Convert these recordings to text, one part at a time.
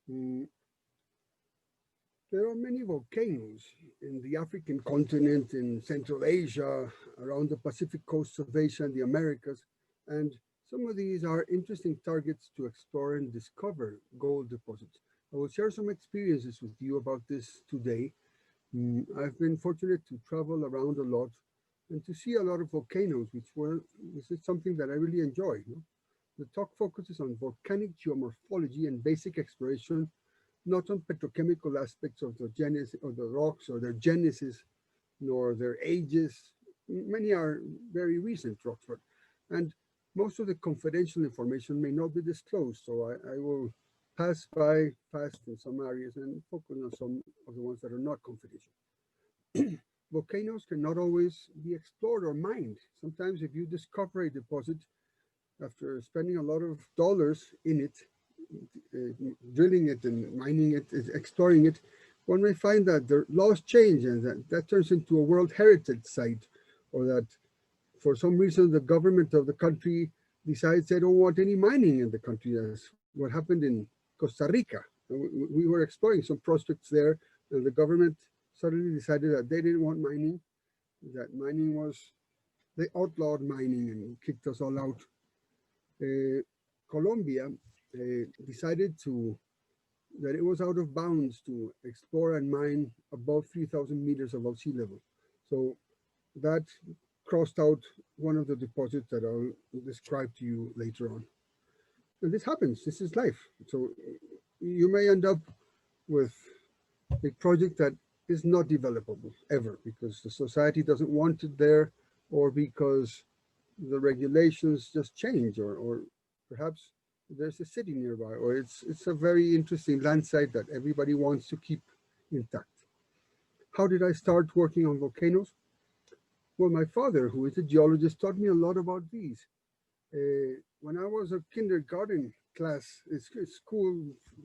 Mm, There are many volcanoes in the African continent, in Central Asia, around the Pacific coast of Asia and the Americas, and some of these are interesting targets to explore and discover gold deposits. I will share some experiences with you about this today. I've been fortunate to travel around a lot and to see a lot of volcanoes, which is something that I really enjoy. The talk focuses on volcanic geomorphology and basic exploration, not on petrochemical aspects of the genesis of the rocks or their genesis, nor their ages. Many are very recent rocks, and most of the confidential information may not be disclosed. So I will pass by fast in some areas and focus on some of the ones that are not confidential. Volcanoes cannot always be explored or mined. Sometimes if you discover a deposit after spending a lot of dollars in it, drilling it and mining it, exploring it, one may find that the laws change and that turns into a World Heritage Site, or that for some reason the government of the country decides they don't want any mining in the country, as what happened in Costa Rica. We were exploring some prospects there, and the government suddenly decided that they didn't want mining, that mining was, they outlawed mining and kicked us all out. Colombia decided that it was out of bounds to explore and mine above 3,000 meters above sea level. So that crossed out one of the deposits that I'll describe to you later on. And this happens, this is life. So you may end up with a project that is not developable ever because the society doesn't want it there, or because the regulations just change, or perhaps there's a city nearby, or it's a very interesting land site that everybody wants to keep intact. How did I start working on volcanoes? Well, my father, who is a geologist, taught me a lot about these. When I was a kindergarten class, school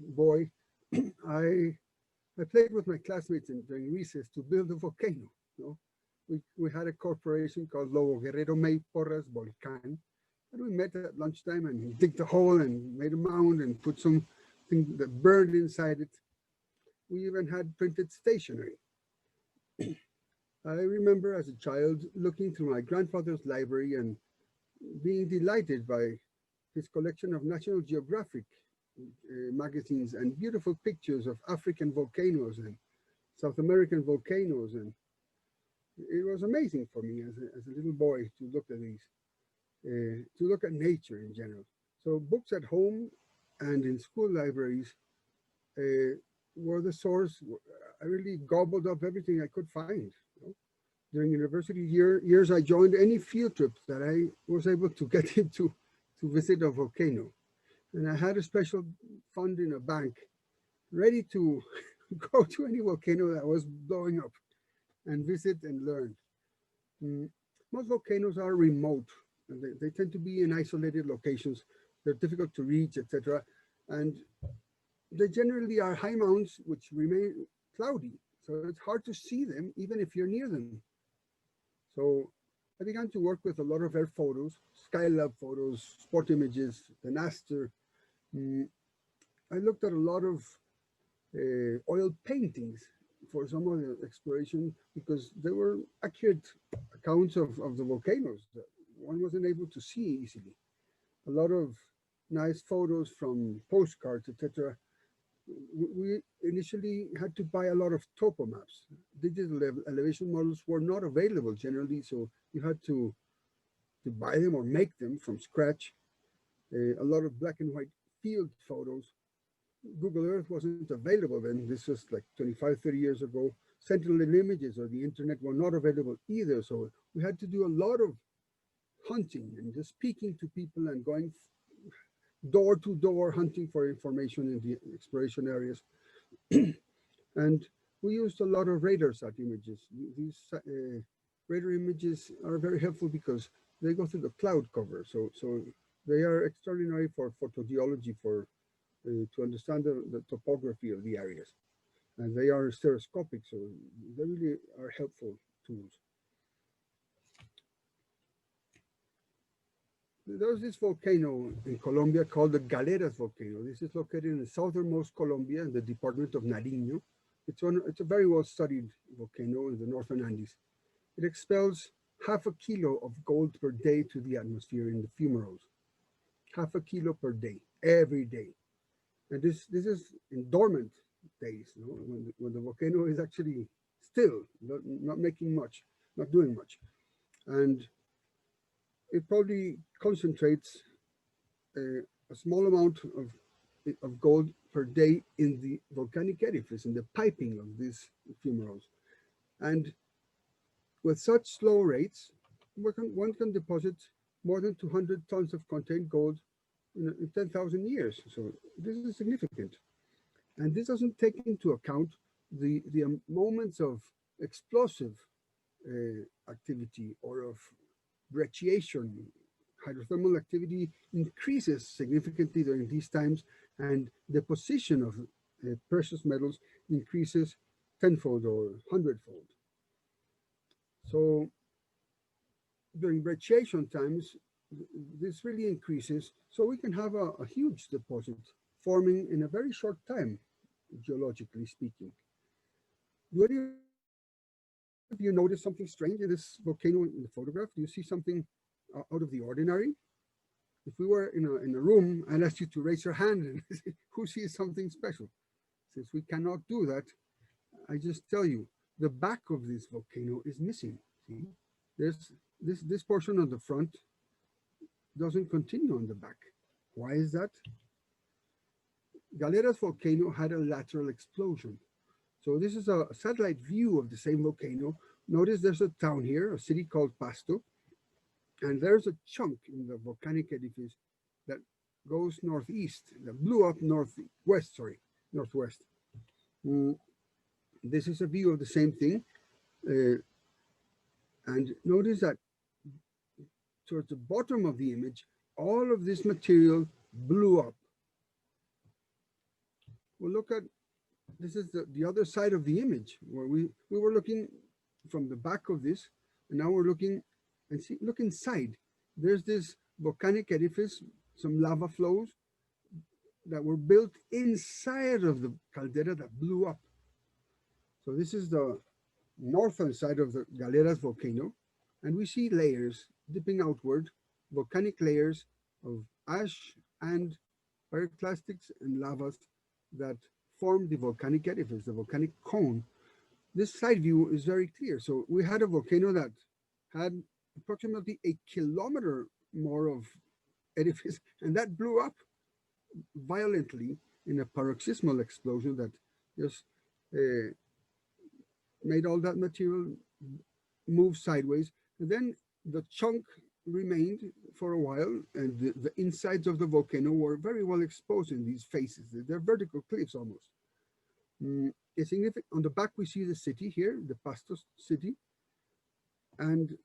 boy, I played with my classmates during recess to build a volcano. We had a corporation called Lobo Guerrero May Porras Volcan, and we met at lunchtime and digged a hole and made a mound and put something that burned inside it. We even had printed stationery. I remember as a child looking through my grandfather's library and being delighted by his collection of National Geographic magazines and beautiful pictures of African volcanoes and South American volcanoes. And it was amazing for me as a little boy to look at these, to look at nature in general. So books at home and in school libraries were the source. I really gobbled up everything I could find. During university years, I joined any field trips that I was able to get into to visit a volcano. And I had a special fund in a bank ready to go to any volcano that was blowing up and visit and learn. Most volcanoes are remote. And they tend to be in isolated locations. They're difficult to reach, etc. And they generally are high mounts which remain cloudy. So it's hard to see them even if you're near them. So I began to work with a lot of air photos, Skylab photos, spot images, the Naster. I looked at a lot of oil paintings for some of the exploration because they were accurate accounts of the volcanoes that one wasn't able to see easily. A lot of nice photos from postcards, etc. We initially had to buy a lot of topo maps. Digital elevation models were not available generally, so you had to buy them or make them from scratch. A lot of black and white field photos. Google Earth wasn't available then. This was like 25, 30 years ago. Sentinel images or the internet were not available either. So we had to do a lot of hunting and just speaking to people and going door to door hunting for information in the exploration areas. And we used a lot of radar sat images. These radar images are very helpful because they go through the cloud cover. So they are extraordinary for photogeology, for to understand the topography of the areas. And they are stereoscopic, so they really are helpful tools. there's this volcano in Colombia called the Galeras volcano. This is located in the southernmost Colombia in the department of Nariño. It's a very well studied volcano in the northern Andes. It expels half a kilo of gold per day to the atmosphere in the fumaroles. Half a kilo per day, every day. And this is in dormant days, you know, when the volcano is actually still, not making much, not doing much. And it probably concentrates a small amount of gold per day in the volcanic edifice, in the piping of these fumaroles. And with such slow rates, one can deposit more than 200 tons of contained gold in 10,000 years. So this is significant. And this doesn't take into account the moments of explosive activity or of brecciation. Hydrothermal activity increases significantly during these times, and deposition of precious metals increases tenfold or hundredfold. So during brecciation times, this really increases, so we can have a huge deposit forming in a very short time, geologically speaking. Do any of you notice something strange in this volcano in the photograph? Do you see something out of the ordinary? If we were in a room, I'd ask you to raise your hand and who sees something special. Since we cannot do that, I just tell you, the back of this volcano is missing. See, there's this portion on the front doesn't continue on the back. Why is that? Galeras volcano had a lateral explosion. So this is a satellite view of the same volcano. Notice there's a town here, a city called Pasto, and there's a chunk in the volcanic edifice that goes northeast, that blew up northwest. This is a view of the same thing. And notice that towards the bottom of the image, all of this material blew up. Well, look at, this is the other side of the image, where we were looking from the back of this, and now we're looking and see, look inside. There's this volcanic edifice, some lava flows that were built inside of the caldera that blew up. So this is the northern side of the Galeras volcano, and we see layers dipping outward, volcanic layers of ash and pyroclastics and lavas that form the volcanic edifice, the volcanic cone. This side view is very clear. So we had a volcano that had approximately a kilometer more of edifice, and that blew up violently in a paroxysmal explosion that just made all that material move sideways. And then the chunk remained for a while, and the insides of the volcano were very well exposed in these faces. They're vertical cliffs almost. It's significant. On the back, we see the city here, the Pastos city. And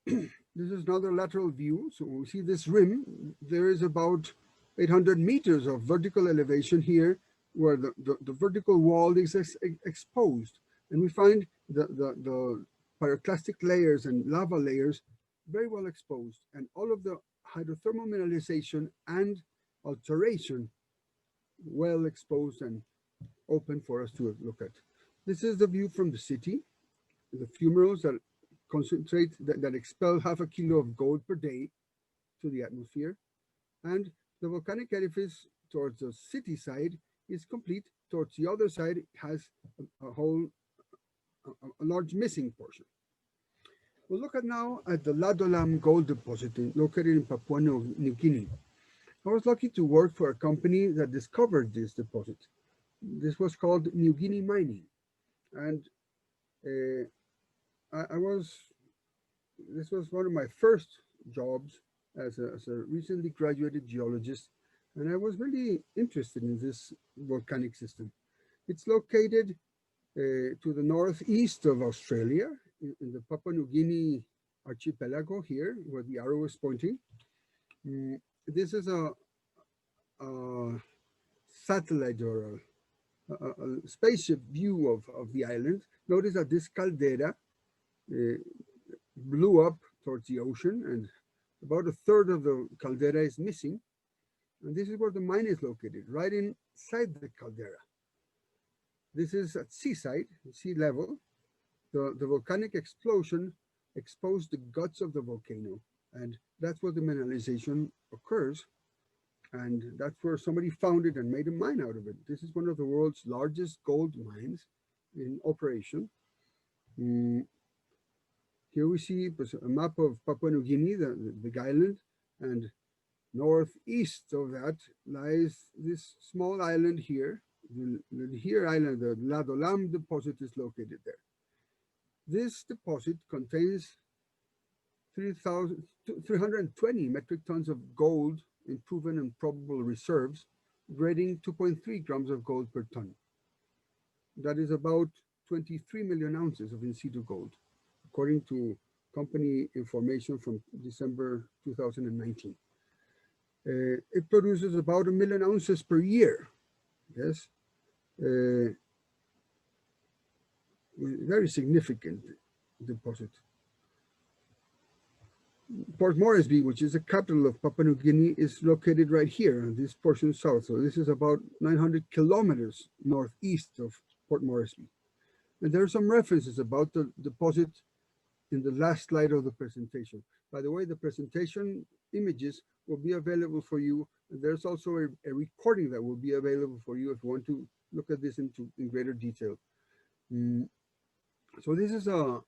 this is another lateral view. So we see this rim. There is about 800 meters of vertical elevation here, where the vertical wall is exposed. And we find the pyroclastic layers and lava layers very well exposed, and all of the hydrothermal mineralization and alteration well exposed and open for us to look at. This is the view from the city, the fumaroles that concentrate, that expel half a kilo of gold per day to the atmosphere. And the volcanic edifice towards the city side is complete. Towards the other side, it has a large missing portion. We'll look at now at the Lateral gold deposit located in Papua New Guinea. I was lucky to work for a company that discovered this deposit. This was called New Guinea Mining. And this was one of my first jobs as a recently graduated geologist, and I was really interested in this volcanic system. It's located to the northeast of Australia, in the Papua New Guinea archipelago here, where the arrow is pointing. This is a satellite or a spaceship view of the island. Notice that this caldera blew up towards the ocean, and About a third of the caldera is missing, and this is where the mine is located, right inside the caldera. This is at seaside, sea level. The volcanic explosion exposed the guts of the volcano, and that's where the mineralization occurs. And that's where somebody found it and made a mine out of it. This is one of the world's largest gold mines in operation. Here we see a map of Papua New Guinea, the big island, and northeast of that lies this small island here. The Lihir island, the Lateral deposit is located there. This deposit contains 320 metric tons of gold in proven and probable reserves, grading 2.3 grams of gold per ton. That is about 23 million ounces of in situ gold, according to company information from December 2019. It produces about 1 million ounces per year. Yes, very significant deposit. Port Moresby, which is the capital of Papua New Guinea, is located right here in this portion south. So this is about 900 kilometers northeast of Port Moresby. And there are some references about the deposit in the last slide of the presentation. By the way, the presentation images will be available for you. And there's also a recording that will be available for you if you want to look at this in greater detail. So this is a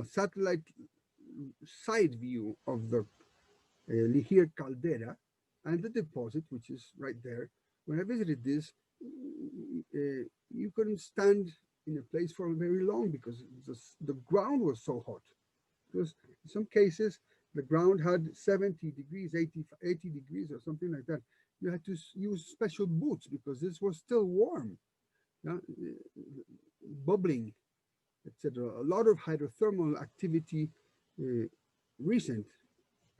satellite side view of the Lihir caldera and the deposit, which is right there. When I visited this, you couldn't stand in a place for very long because the ground was so hot. Because in some cases, the ground had 70 degrees, 80 degrees or something like that. You had to use special boots because this was still warm, bubbling, etc. A lot of hydrothermal activity, recent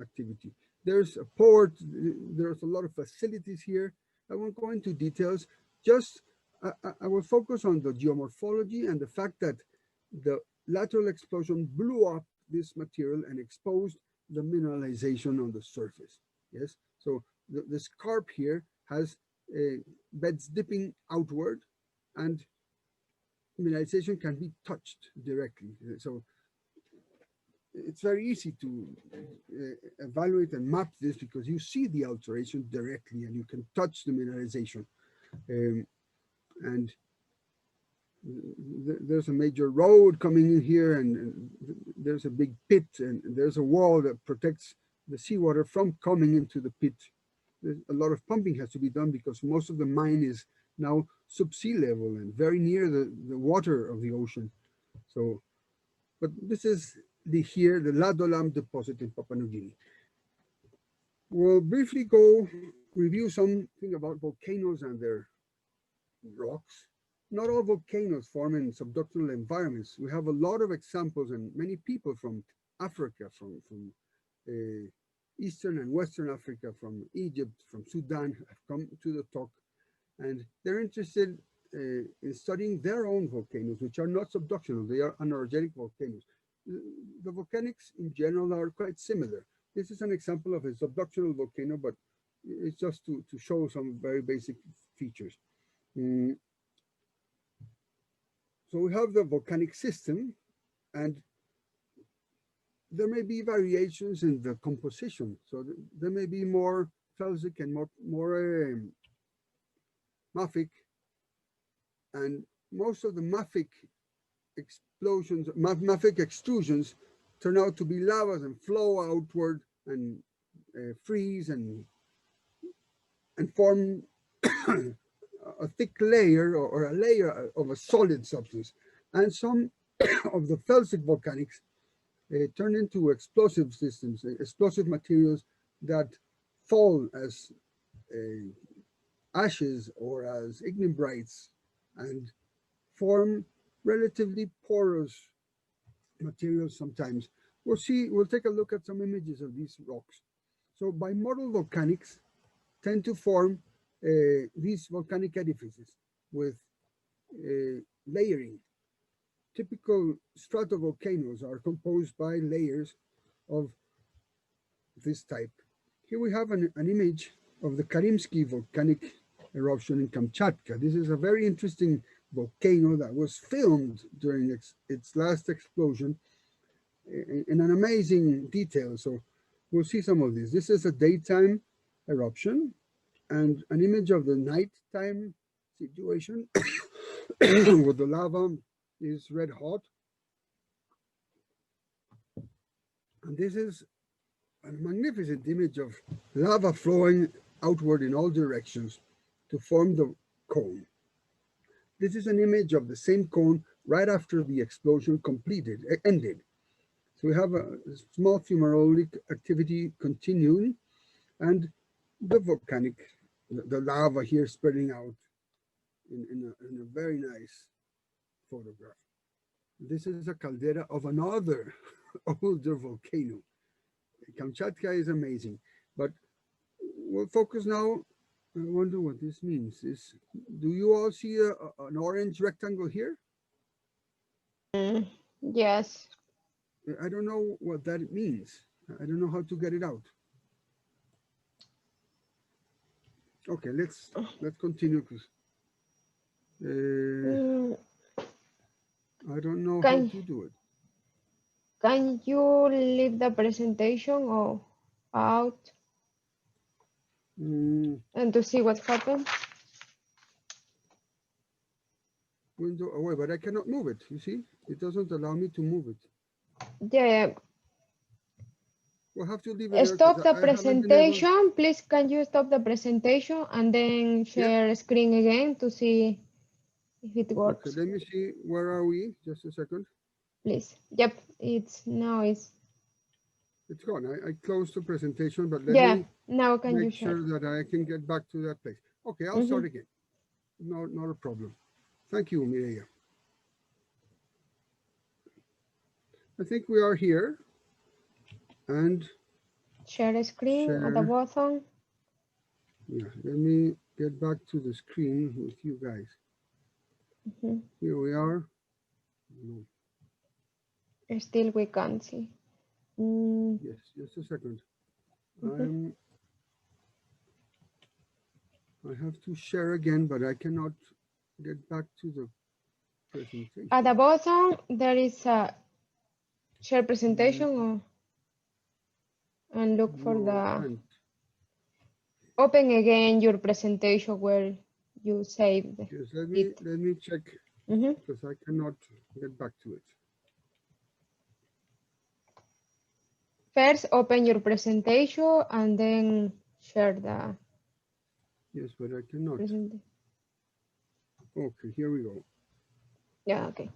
activity. There's a port, there's a lot of facilities here. I won't go into details, just I will focus on the geomorphology and the fact that the lateral explosion blew up this material and exposed the mineralization on the surface. Yes, so the scarp here has beds dipping outward, and mineralization can be touched directly. So it's very easy to evaluate and map this because you see the alteration directly and you can touch the mineralization. And there's a major road coming in here, and there's a big pit, and there's a wall that protects the seawater from coming into the pit. A lot of pumping has to be done because most of the mine is now sub-sea level and very near the water of the ocean. So, but this is the Lateral deposit in Papua New Guinea. We'll briefly go review something about volcanoes and their rocks. Not all volcanoes form in subductional environments. We have a lot of examples, and many people from Africa, from Eastern and Western Africa, from Egypt, from Sudan, have come to the talk, and they're interested in studying their own volcanoes, which are not subductional, they are anerogenic volcanoes. The volcanics in general are quite similar. This is an example of a subductional volcano, but it's just to show some very basic features. So we have the volcanic system, and there may be variations in the composition. So there may be more felsic and more mafic, and most of the mafic explosions, mafic extrusions turn out to be lavas and flow outward and freeze and form a thick layer or a layer of a solid substance. And some of the felsic volcanics turn into explosive systems, explosive materials that fall as ashes or as ignimbrites and form relatively porous materials sometimes. We'll take a look at some images of these rocks. So bimodal volcanics tend to form these volcanic edifices with layering. Typical stratovolcanoes are composed by layers of this type. Here we have an image of the Karimsky volcanic eruption in Kamchatka. This is a very interesting volcano that was filmed during its last explosion in an amazing detail. So we'll see some of this. This is a daytime eruption and an image of the nighttime situation where the lava is red hot. And this is a magnificent image of lava flowing outward in all directions to form the cone. This is an image of the same cone right after the explosion ended. So we have a small fumarolic activity continuing and the volcanic, the lava here spreading out in a very nice photograph. This is a caldera of another older volcano. Kamchatka is amazing, but we'll focus now. I wonder what this means. Do you all see an orange rectangle here? Yes. I don't know what that means. I don't know how to get it out. Okay, let's continue. I don't know how to do it. Can you leave the presentation or out and to see what happens? Window away, but I cannot move it. You see, it doesn't allow me to move it. Yeah. We'll have to leave it. Stop the presentation. Please, can you stop the presentation and then share screen again to see if it works? Okay, let me see. Where are we? Just a second. Please. Yep, it's gone. I closed the presentation, but let me now can make you share? sure that I can get back to that place. Okay, I'll start again. No, not a problem. Thank you, Mireia. I think we are here. And share a screen at the bottom. Yeah, let me get back to the screen with you guys. Here we are. No. Still we can't see. Yes, just a second. I have to share again, but I cannot get back to the presentation. At the bottom, there is a share presentation and look for the... Open again your presentation where you saved it. Yes, let me check because I cannot get back to it. First, open your presentation and then share the... Yes, but I cannot. Okay, here we go. Yeah, okay.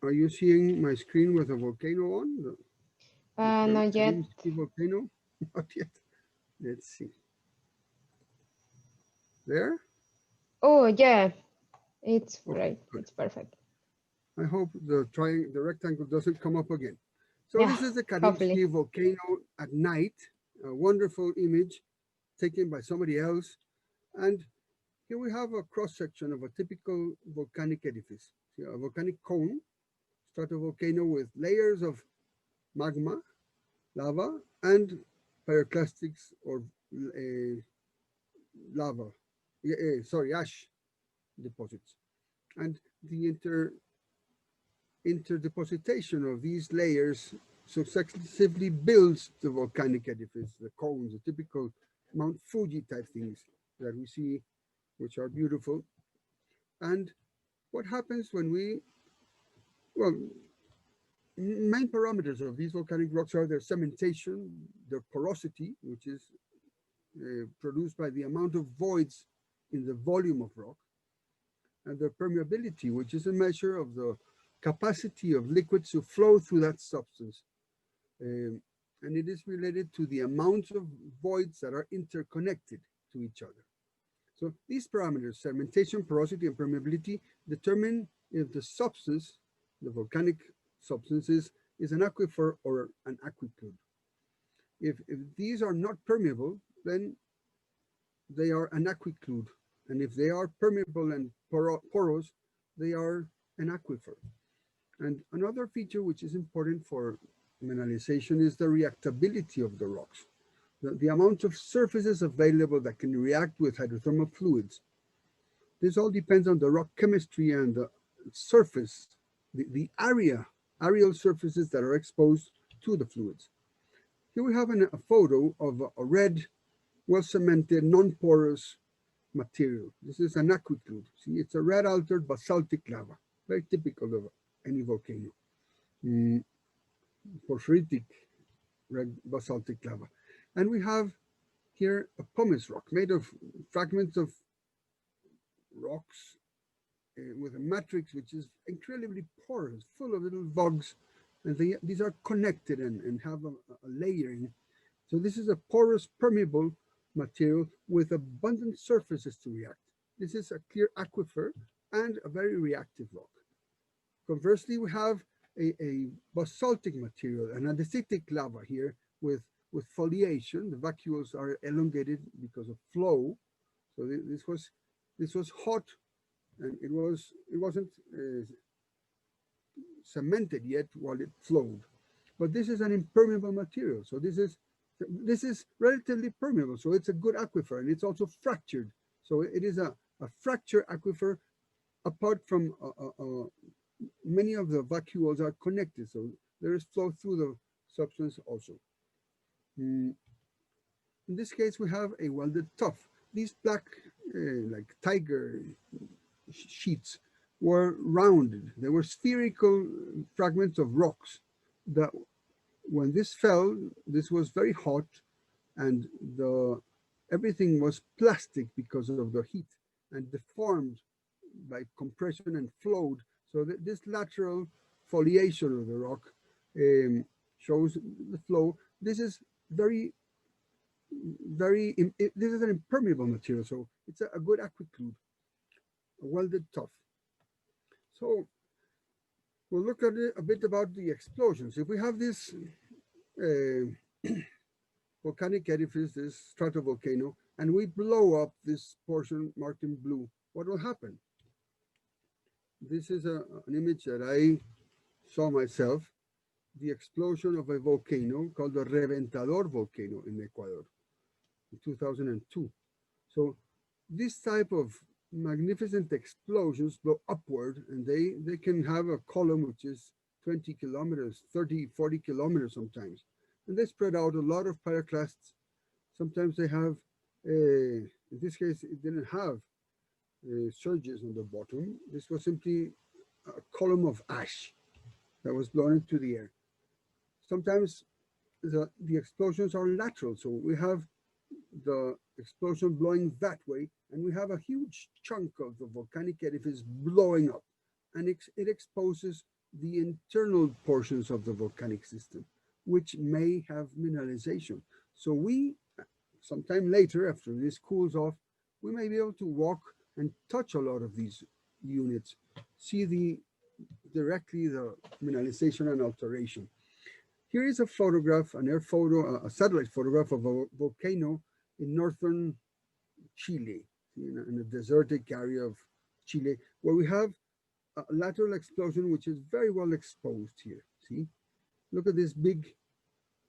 Are you seeing my screen with a volcano on? Not yet. Volcano? Not yet. Let's see. There? Oh, yeah. It's great. Good. It's perfect. I hope the rectangle doesn't come up again. So this is the Karimsky volcano at night. A wonderful image taken by somebody else. And here we have a cross-section of a typical volcanic edifice. See, a volcanic cone, stratovolcano with layers of magma, lava, and pyroclastics or ash deposits. And the interdepositation of these layers successively builds the volcanic edifice, the cones, the typical Mount Fuji type things that we see, which are beautiful. And what happens when main parameters of these volcanic rocks are their cementation, their porosity, which is produced by the amount of voids in the volume of rock, and their permeability, which is a measure of the capacity of liquids to flow through that substance. And it is related to the amount of voids that are interconnected to each other. So these parameters, cementation, porosity, and permeability, determine if the substance, the volcanic substance, is an aquifer or an aquiclude. If these are not permeable, then they are an aquiclude. And if they are permeable and porous, they are an aquifer. And another feature which is important for mineralization is the reactability of the rocks, the amount of surfaces available that can react with hydrothermal fluids. This all depends on the rock chemistry and the surface, the areal surfaces that are exposed to the fluids. Here we have a photo of a red, well-cemented, non-porous material. This is an aquiclude. See, it's a red altered basaltic lava, very typical of any volcano. Porphyritic red basaltic lava. And we have here a pumice rock made of fragments of rocks with a matrix which is incredibly porous, full of little vugs, and these are connected and have a layering. So this is a porous, permeable material with abundant surfaces to react. This is a clear aquifer and a very reactive rock. Conversely, we have a basaltic material, an andesitic lava here with foliation. The vacuoles are elongated because of flow. So this was hot, and it wasn't cemented yet while it flowed. But this is an impermeable material. So this is relatively permeable. So it's a good aquifer, and it's also fractured. So it is a fracture aquifer. Apart from many of the vacuoles are connected, so there is flow through the substance also. In this case, we have a welded tuff. These black, like tiger sheets, were rounded. They were spherical fragments of rocks that, when this fell, this was very hot, and everything was plastic because of the heat and deformed by compression and flowed. So this lateral foliation of the rock shows the flow. This is this is an impermeable material, so it's a good aquiclude, a welded tuff. So we'll look at a bit about the explosions. If we have this volcanic edifice, this stratovolcano, and we blow up this portion marked in blue, what will happen? This is an image that I saw myself, the explosion of a volcano called the Reventador volcano in Ecuador in 2002. So this type of magnificent explosions blow upward, and they can have a column which is 20 kilometers, 30, 40 kilometers sometimes. And they spread out a lot of pyroclasts. Sometimes they have, in this case, it didn't have surges on the bottom. This was simply a column of ash that was blown into the air. Sometimes the explosions are lateral, so we have the explosion blowing that way, and we have a huge chunk of the volcanic edifice blowing up, and it exposes the internal portions of the volcanic system, which may have mineralization. So we, sometime later, after this cools off, we may be able to walk and touch a lot of these units, see directly the mineralization and alteration. Here is a photograph, an air photo, a satellite photograph of a volcano in northern Chile, in a desertic area of Chile, where we have a lateral explosion which is very well exposed here. See, look at this big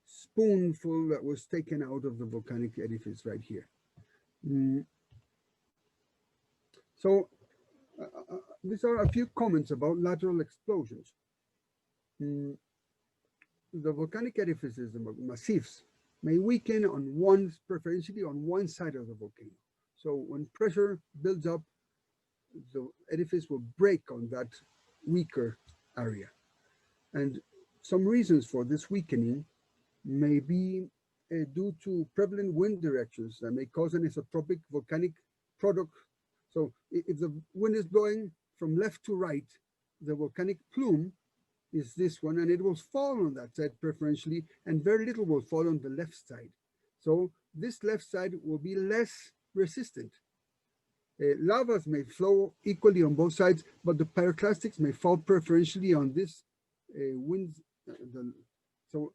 spoonful that was taken out of the volcanic edifice right here. So these are a few comments about lateral explosions. The volcanic edifices, the massifs, may weaken preferentially on one side of the volcano. So when pressure builds up, the edifice will break on that weaker area. And some reasons for this weakening may be due to prevalent wind directions that may cause an isotropic volcanic product. So if the wind is blowing from left to right, the volcanic plume is this one, and it will fall on that side preferentially, and very little will fall on the left side. So this left side will be less resistant. Lavas may flow equally on both sides, but the pyroclastics may fall preferentially on this wind. So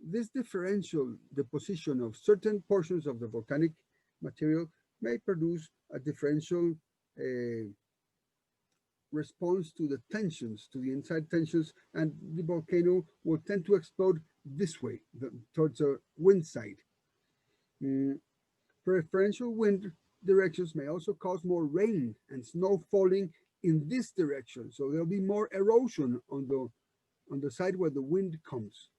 this differential deposition of certain portions of the volcanic material may produce a differential response to the tensions, to the inside tensions, and the volcano will tend to explode this way, towards the wind side. Preferential wind directions may also cause more rain and snow falling in this direction. So there'll be more erosion on the side where the wind comes.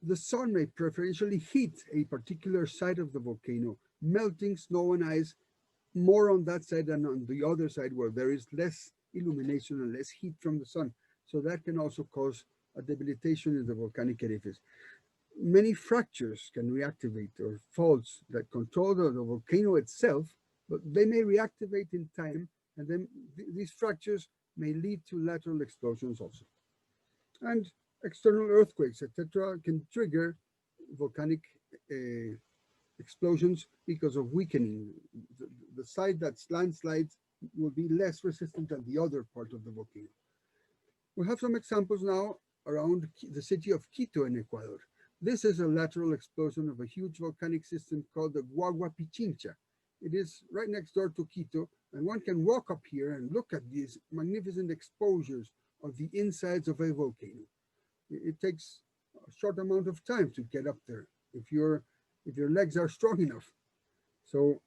The sun may preferentially heat a particular side of the volcano, melting snow and ice more on that side than on the other side where there is less illumination and less heat from the sun. So that can also cause a debilitation in the volcanic edifice. Many fractures can reactivate, or faults that control the volcano itself, but they may reactivate in time, and then these fractures may lead to lateral explosions also. And external earthquakes, etc., can trigger volcanic explosions because of weakening. The side that landslides will be less resistant than the other part of the volcano. We have some examples now around the city of Quito in Ecuador. This is a lateral explosion of a huge volcanic system called the Guagua Pichincha. It is right next door to Quito, and one can walk up here and look at these magnificent exposures of the insides of a volcano. It takes a short amount of time to get up there if your legs are strong enough. So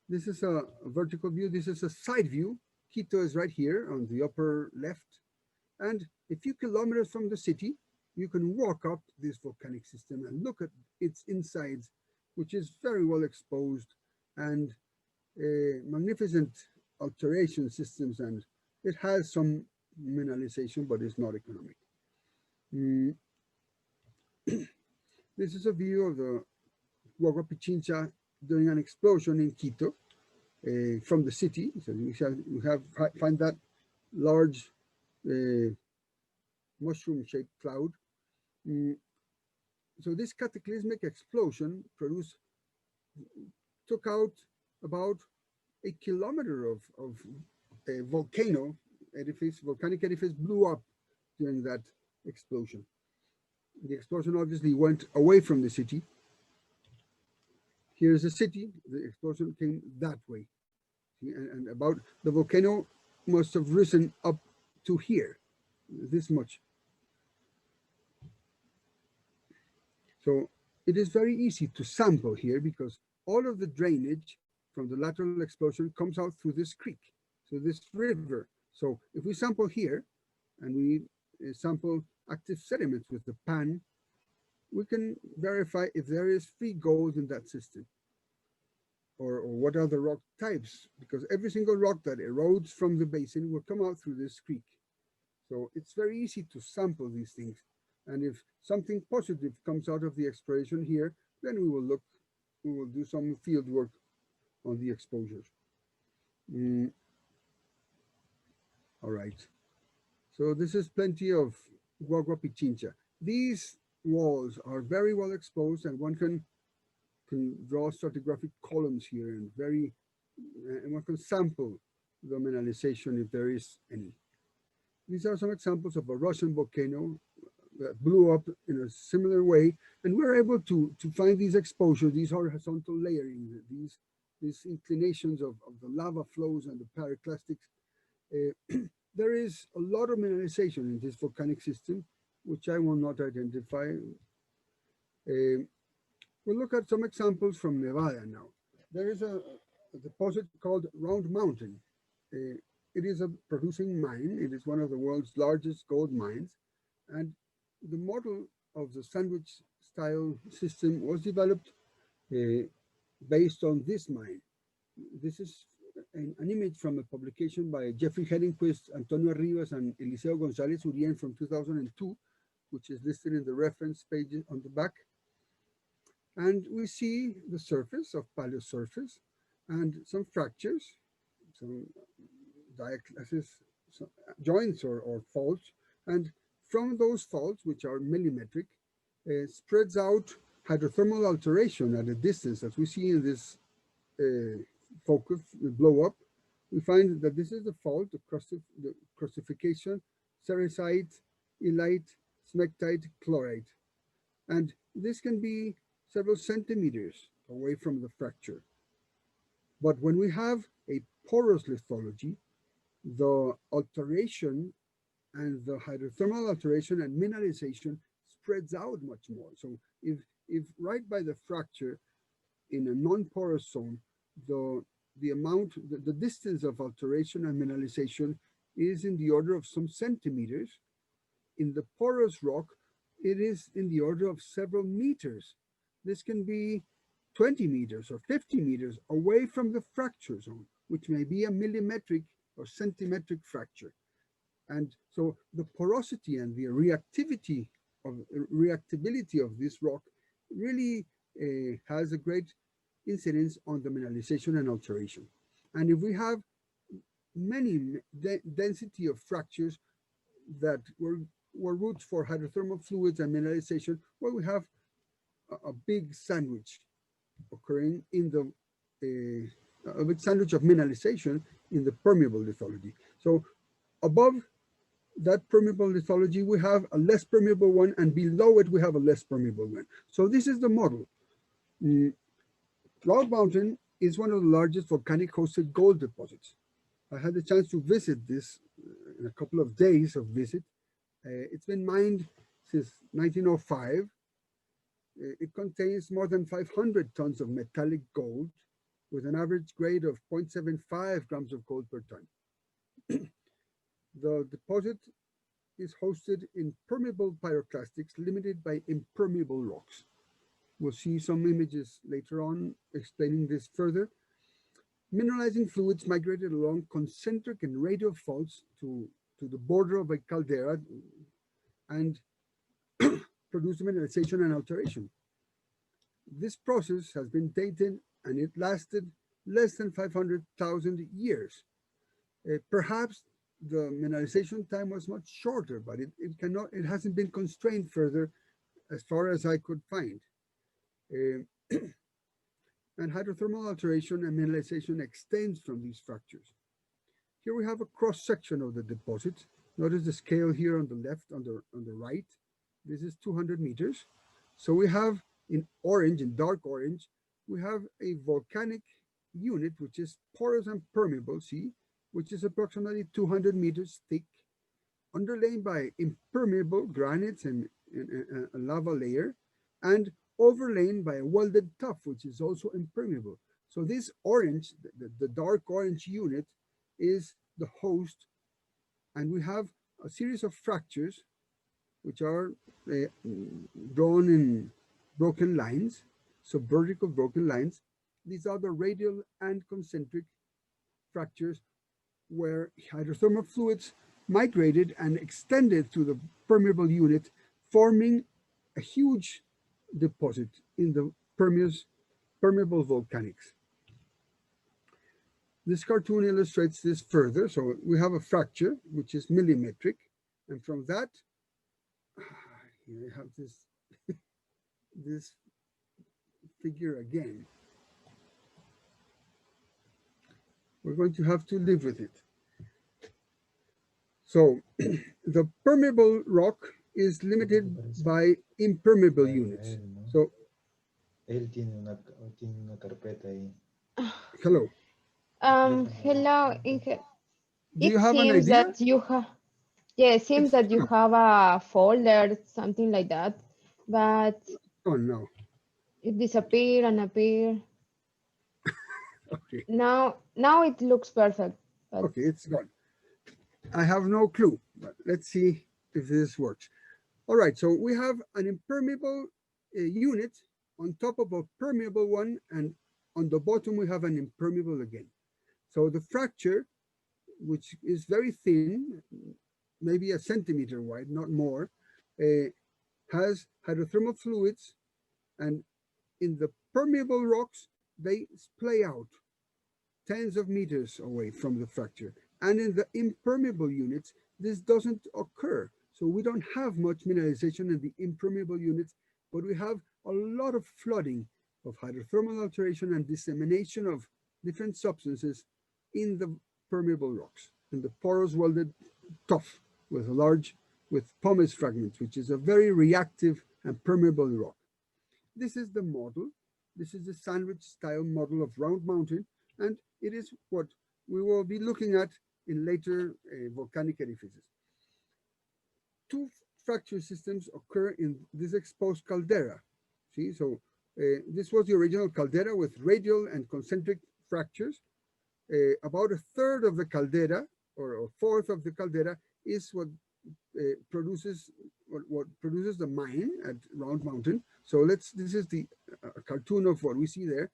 this is a vertical view. This is a side view. Quito is right here on the upper left. And a few kilometers from the city, you can walk up this volcanic system and look at its insides, which is very well exposed and magnificent alteration systems, and it has some mineralization, but it's not economic. This is a view of the Guagua Pichincha during an explosion in Quito from the city. So we find that large mushroom-shaped cloud. So this cataclysmic explosion took out about a kilometer of a volcano edifice, volcanic edifice blew up during that explosion. The explosion obviously went away from the city. Here's the city. The explosion came that way. And about the volcano must have risen up to here, this much. So it is very easy to sample here because all of the drainage from the lateral explosion comes out through this creek, so this river. So if we sample here and we sample active sediments with the pan, we can verify if there is free gold in that system or what are the rock types, because every single rock that erodes from the basin will come out through this creek. So it's very easy to sample these things. And if something positive comes out of the exploration here, then we will do some field work on the exposures. All right. So this is plenty of Guagua Pichincha. These walls are very well exposed, and one can draw stratigraphic columns here and one can sample the mineralization if there is any. These are some examples of a Russian volcano that blew up in a similar way, and we're able to find these exposures, these horizontal layering, these inclinations of the lava flows and the pyroclastics. There is a lot of mineralization in this volcanic system, which I will not identify. We'll look at some examples from Nevada now. There is a deposit called Round Mountain. It is a producing mine. It is one of the world's largest gold mines. And the model of the sandwich style system was developed based on this mine. This is an image from a publication by Jeffrey Hedenquist, Antonio Rivas, and Eliseo González Urien from 2002, which is listed in the reference page on the back. And we see the surface of paleosurface and some fractures, some diaclasis, some joints or faults. And from those faults, which are millimetric, spreads out hydrothermal alteration at a distance, as we see in this focus, the blow up. We find that this is the fault, the crustification, ceresite, illite, smectite, chlorite. And this can be several centimeters away from the fracture. But when we have a porous lithology, the alteration and the hydrothermal alteration and mineralization spreads out much more. So if right by the fracture in a non-porous zone, the distance of alteration and mineralization is in the order of some centimeters. In the porous rock, it is in the order of several meters. This can be 20 meters or 50 meters away from the fracture zone, which may be a millimetric or centimetric fracture. And so the porosity and the reactivity reactability of this rock really has a great incidence on the mineralization and alteration. And if we have many density of fractures that were routes for hydrothermal fluids and mineralization, well, we have a big sandwich occurring in the a big sandwich of mineralization in the permeable lithology. So above that permeable lithology, we have a less permeable one, and below it we have a less permeable one. So this is the model. Cloud Mountain is one of the largest volcanic hosted gold deposits. I had the chance to visit this in a couple of days of visit. It's been mined since 1905. It contains more than 500 tons of metallic gold with an average grade of 0.75 grams of gold per ton. The deposit is hosted in permeable pyroclastics limited by impermeable rocks. We'll see some images later on explaining this further. Mineralizing fluids migrated along concentric and radial faults to the border of a caldera and produce mineralization and alteration. This process has been dated, and it lasted less than 500,000 years. Perhaps the mineralization time was much shorter, but it hasn't been constrained further as far as I could find. And hydrothermal alteration and mineralization extends from these fractures. Here we have a cross-section of the deposit. Notice the scale here on the left, on the right. This is 200 meters. So we have in orange, in dark orange, we have a volcanic unit, which is porous and permeable, see, which is approximately 200 meters thick, underlain by impermeable granites and a lava layer, and overlain by a welded tuff, which is also impermeable. So this orange, the dark orange unit, is the host, and we have a series of fractures which are drawn in broken lines, so vertical broken lines. These are the radial and concentric fractures where hydrothermal fluids migrated and extended through the permeable unit, forming a huge deposit in the permeable volcanics. This cartoon illustrates this further. So we have a fracture, which is millimetric, and from that, here I have this, this figure again. We're going to have to live with it. So the permeable rock is limited by impermeable units. So, hello. Hello. Do you have an idea? That you have, yeah, it seems that you have a folder, something like that, but oh no, it disappeared and appeared. Okay. Now it looks perfect. But... Okay, it's gone. I have no clue, but let's see if this works. All right, so we have an impermeable unit on top of a permeable one, and on the bottom we have an impermeable again. So the fracture, which is very thin, maybe a centimeter wide, not more, has hydrothermal fluids, and in the permeable rocks, they splay out tens of meters away from the fracture. And in the impermeable units, this doesn't occur. So we don't have much mineralization in the impermeable units, but we have a lot of flooding of hydrothermal alteration and dissemination of different substances in the permeable rocks, in the porous welded tuff with pumice fragments, which is a very reactive and permeable rock. This is the model. This is the sandwich style model of Round Mountain, and it is what we will be looking at in later volcanic edifices. two fracture systems occur in this exposed caldera. See, so this was the original caldera with radial and concentric fractures. About a third of the caldera, or a fourth of the caldera, is produces what produces the mine at Round Mountain. So this is the cartoon of what we see there.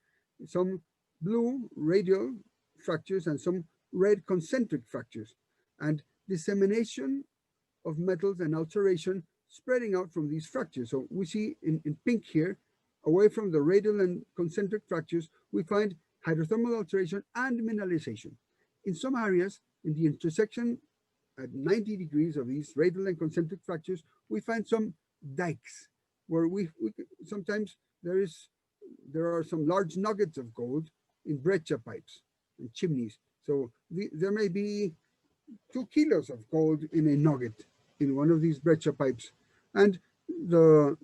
Some blue radial fractures and some red concentric fractures, and dissemination of metals and alteration spreading out from these fractures. So we see in pink here, away from the radial and concentric fractures, we find hydrothermal alteration and mineralization. In some areas, in the intersection at 90 degrees of these radial and concentric fractures, we find some dikes where we sometimes there are some large nuggets of gold in breccia pipes and chimneys. So there may be 2 kilos of gold in a nugget in one of these breccia pipes. And the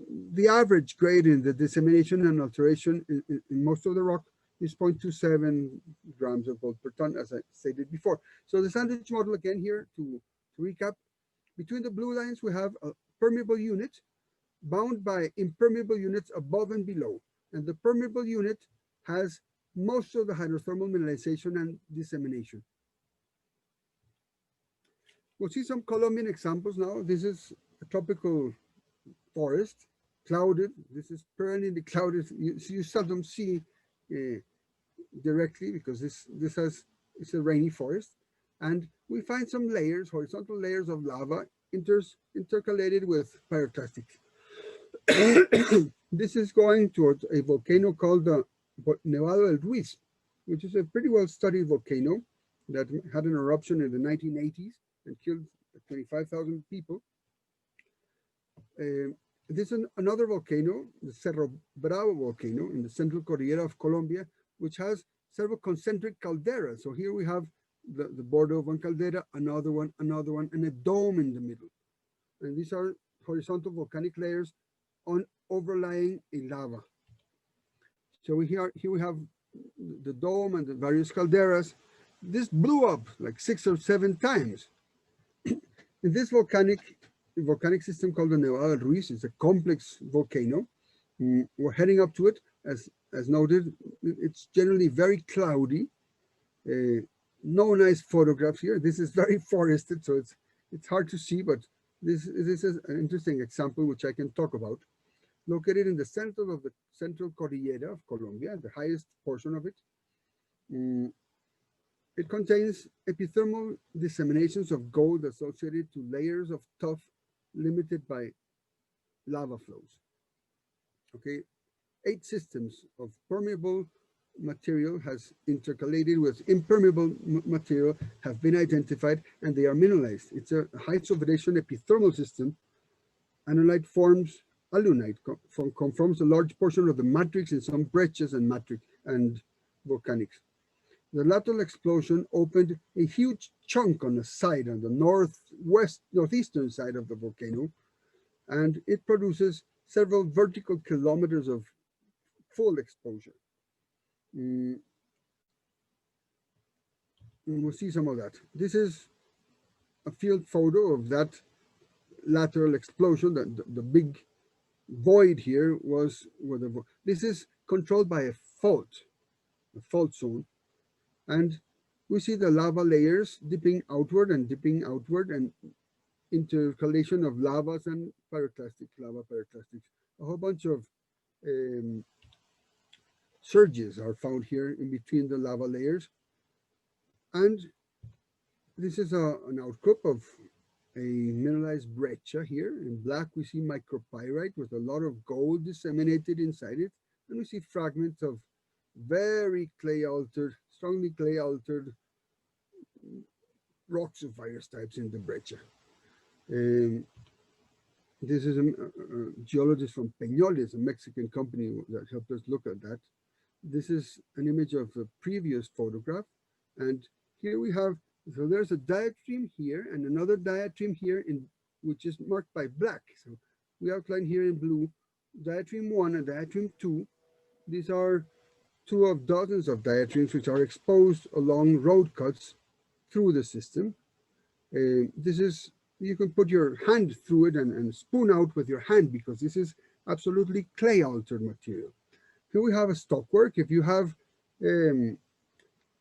average grade in the dissemination and alteration in most of the rock is 0.27 grams of gold per ton, as I stated before. So the sandwich model again here, to recap, between the blue lines we have a permeable unit bound by impermeable units above and below. And the permeable unit has most of the hydrothermal mineralization and dissemination. We'll see some Colombian examples now. This is a tropical forest, clouded. This is perennially clouded. You seldom see directly because it's a rainy forest. And we find some layers, horizontal layers of lava intercalated with pyroclastics. This is going towards a volcano called the Nevado del Ruiz, which is a pretty well studied volcano that had an eruption in the 1980s and killed 25,000 people. This is another volcano, the Cerro Bravo volcano in the central Cordillera of Colombia, which has several concentric calderas. So here we have the border of one caldera, another one, and a dome in the middle. And these are horizontal volcanic layers on overlying a lava. So here we have the dome and the various calderas. This blew up like 6 or 7 times. In this volcanic system called the Nevado del Ruiz, it's a complex volcano. We're heading up to it, as noted. It's generally very cloudy. No nice photographs here. This is very forested, so it's hard to see, but this is an interesting example which I can talk about. Located in the center of the central Cordillera of Colombia, the highest portion of it. It contains epithermal disseminations of gold associated to layers of tuff limited by lava flows. Okay, 8 systems of permeable material has intercalated with impermeable material have been identified, and they are mineralized. It's a high solidation epithermal system. Annulite forms alunite conforms a large portion of the matrix in some breccias and volcanics. The lateral explosion opened a huge chunk on the side, on the northeastern side of the volcano, and it produces several vertical kilometers of full exposure. And we'll see some of that. This is a field photo of that lateral explosion. The big void here was where this is controlled by a fault zone. And we see the lava layers dipping outward and intercalation of lavas and lava pyroclastics. A whole bunch of surges are found here in between the lava layers. And this is an outcrop of a mineralized breccia here. In black, we see micropyrite with a lot of gold disseminated inside it. And we see fragments of very strongly clay altered rocks of various types in the breccia. This is a geologist from Peñoles, a Mexican company that helped us look at that. This is an image of the previous photograph. And here we have, so there's a diatreme here and another diatreme here, which is marked by black. So we outline here in blue, diatreme 1 and diatreme 2. These are 2 of dozens of diatremes which are exposed along road cuts through the system. This is You can put your hand through it and spoon out with your hand, because this is absolutely clay altered material. Here we have a stockwork. If you have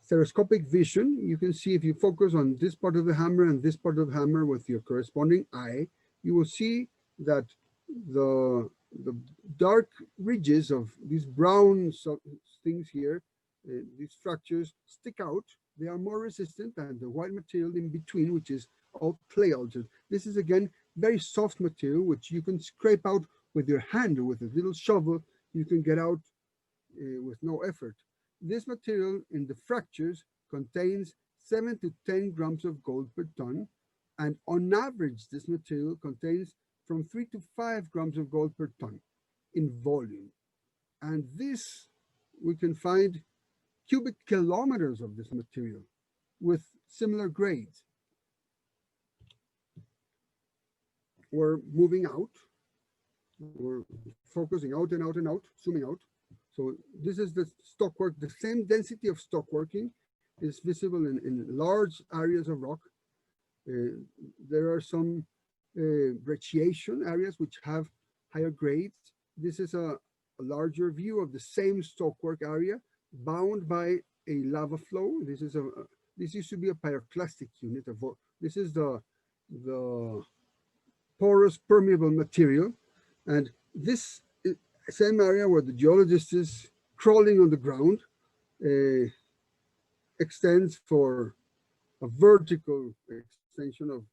stereoscopic vision, you can see, if you focus on this part of the hammer and this part of the hammer with your corresponding eye, you will see that the dark ridges of these brown things here, these structures stick out. They are more resistant than the white material in between, which is all clay altered. This is again very soft material, which you can scrape out with your hand or with a little shovel. You can get out with no effort. This material in the fractures contains 7 to 10 grams of gold per ton, and on average this material contains from 3 to 5 grams of gold per ton in volume. And this, we can find cubic kilometers of this material with similar grades. We're moving out. We're focusing out and out and out, zooming out. So this is the stockwork. The same density of stockworking is visible in large areas of rock. There are some brecciation areas which have higher grades. This is a larger view of the same stockwork area bound by a lava flow. This used to be a pyroclastic unit. This is the porous permeable material, and this same area where the geologist is crawling on the ground extends for a vertical extension of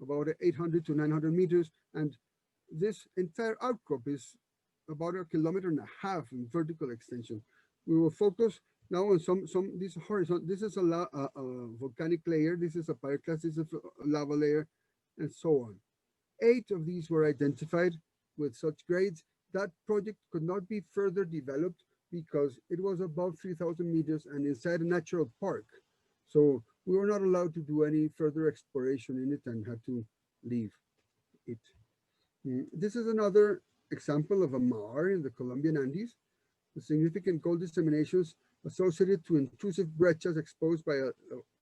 about 800 to 900 meters, and this entire outcrop is about 1.5 kilometers in vertical extension. We will focus now on this horizontal. This is a volcanic layer. This is a pyroclastic, this is a lava layer, and so on. 8 of these were identified with such grades. That project could not be further developed because it was above 3,000 meters and inside a natural park. So we were not allowed to do any further exploration in it and had to leave it. This is another example of a maar in the Colombian Andes, the significant gold disseminations associated to intrusive breccias exposed by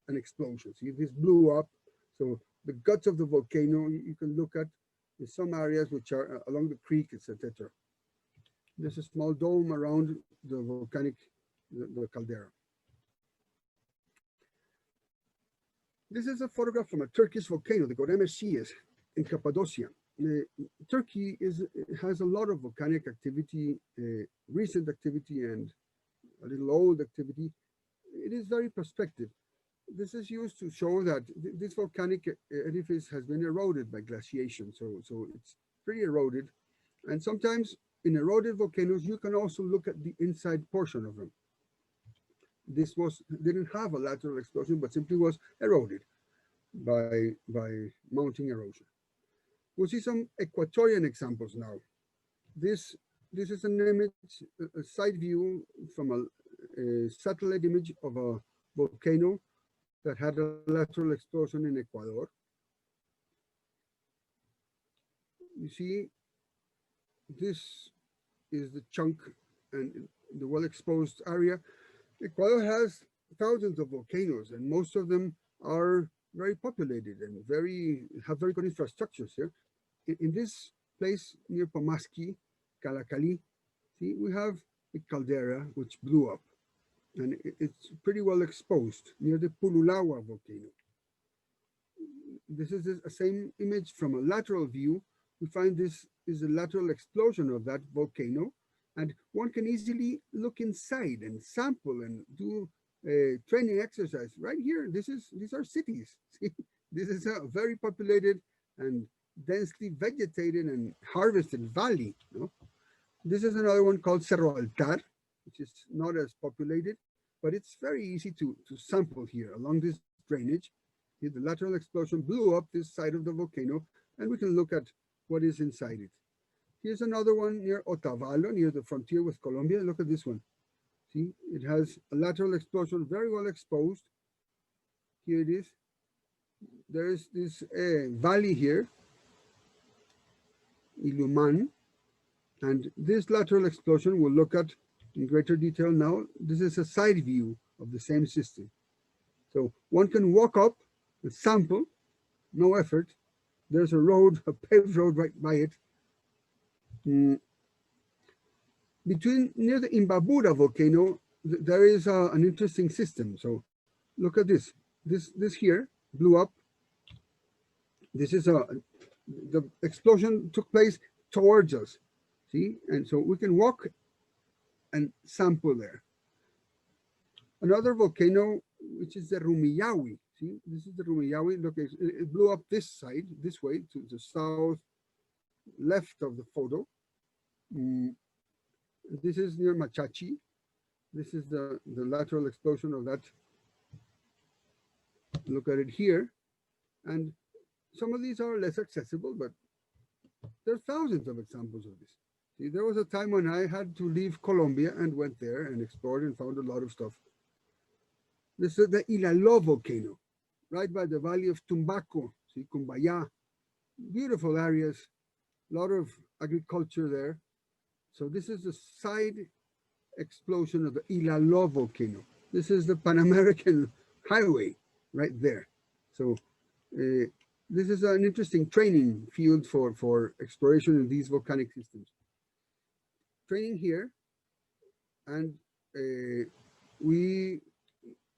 an explosion. See, this blew up. So the guts of the volcano you can look at in some areas which are along the creek, etc. There's a small dome around the volcanic, the caldera. This is a photograph from a Turkish volcano, the Galeras in Cappadocia. Turkey has a lot of volcanic activity, recent activity and a little old activity. It is very prospective. This is used to show that this volcanic edifice has been eroded by glaciation, so it's pretty eroded. And sometimes in eroded volcanoes, you can also look at the inside portion of them. This didn't have a lateral explosion, but simply was eroded by mounting erosion. We'll see some Equatorian examples now. This is an image, a side view from a satellite image of a volcano that had a lateral explosion in Ecuador. You see, this is the chunk and the well-exposed area. Ecuador has thousands of volcanoes, and most of them are very populated and have very good infrastructures here. In this place near Pomasqui, Calacali, see, we have a caldera which blew up, and it's pretty well exposed near the Pululawa volcano. This is the same image from a lateral view. We find this is a lateral explosion of that volcano, and one can easily look inside and sample and do a training exercise right here. These are cities. See, this is a very populated and densely vegetated and harvested valley. This is another one called Cerro Altar, which is not as populated, but it's very easy to sample here along this drainage. Here, the lateral explosion blew up this side of the volcano, and we can look at what is inside it. Here's another one near Otavalo, near the frontier with Colombia. Look at this one. See, it has a lateral explosion, very well exposed. Here it is. There is this valley here, Iluman, and this lateral explosion we'll look at in greater detail now. This is a side view of the same system. So one can walk up and sample, no effort, There's a road, a paved road right by it. Mm. Near the Imbabura volcano, there is an interesting system. So look at this. This here blew up. This is the explosion took place towards us. See, and so we can walk and sample there. Another volcano, which is the Rumiyawi. See, this is the Rumiyawi. Look, it blew up this side, this way, to the south left of the photo. Mm. This is near Machachi. This is the lateral explosion of that. Look at it here. And some of these are less accessible, but there are thousands of examples of this. See, there was a time when I had to leave Colombia and went there and explored and found a lot of stuff. This is the Ilalo volcano, right by the valley of Tumbaco, see, Cumbaya. Beautiful areas, a lot of agriculture there. So this is the side explosion of the Ilalo volcano. This is the Pan American Highway right there. So this is an interesting training field for exploration in these volcanic systems. Training here, and we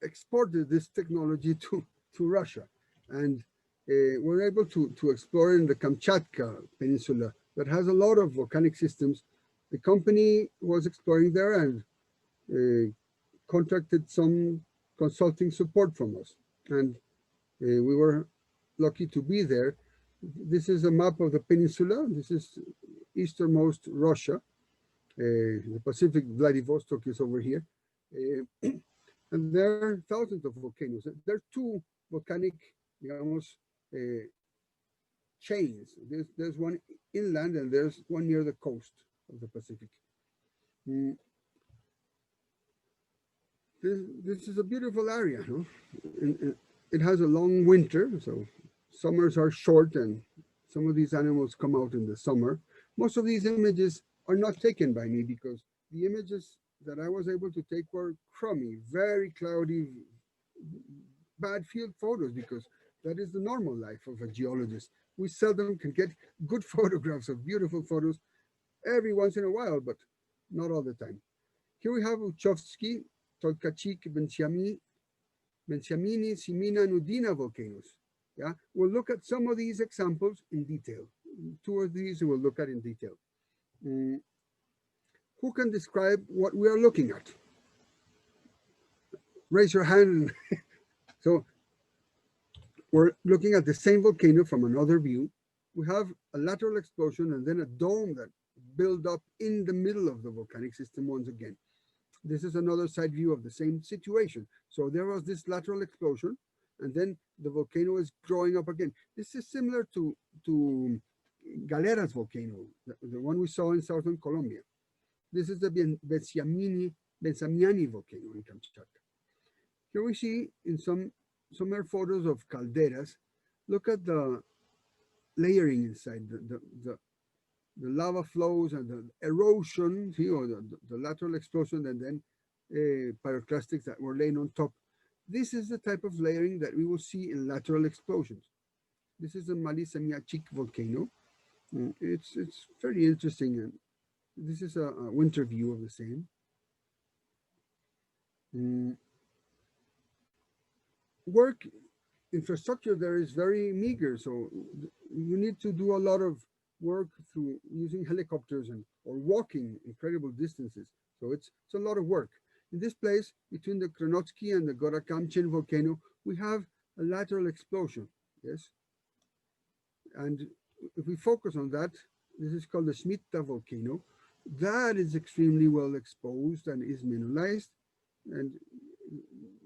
exported this technology to Russia, and we're able to explore in the Kamchatka peninsula that has a lot of volcanic systems. The company was exploring there and contracted some consulting support from us, and we were lucky to be there. This is a map of the peninsula. This is easternmost Russia. The Pacific Vladivostok is over here. And there are thousands of volcanoes. There are two volcanic, digamos, chains. There's one inland and there's one near the coast of the Pacific. This is a beautiful area, no? It has a long winter, so summers are short and some of these animals come out in the summer. Most of these images are not taken by me because the images that I was able to take were crummy, very cloudy, bad field photos, because that is the normal life of a geologist. We seldom can get good photographs of beautiful photos every once in a while, but not all the time. Here we have Uchovsky, Tolkachik, Bensiamini, Simina, and Udina volcanoes. Yeah, we'll look at some of these examples in detail. Two of these we'll look at in detail. Who can describe what we are looking at? Raise your hand. So we're looking at the same volcano from another view. We have a lateral explosion and then a dome that built up in the middle of the volcanic system once again. This is another side view of the same situation. So there was this lateral explosion and then the volcano is growing up again. This is similar to Galeras volcano, the one we saw in southern Colombia. This is the Bensamiani volcano in Kamchatka. Here we see in some air photos of calderas. Look at the layering inside, the lava flows and the erosion, see, or the lateral explosion, and then pyroclastics that were laying on top. This is the type of layering that we will see in lateral explosions. This is the Mineralizing volcano. It's very interesting, and this is a winter view of the same. Work infrastructure there is very meager, so you need to do a lot of work through using helicopters or walking incredible distances. So it's a lot of work. In this place, between the Kronotsky and the Gorakamchen volcano, we have a lateral explosion, yes? And if we focus on that, this is called the Schmitta volcano. That is extremely well exposed and is mineralized, and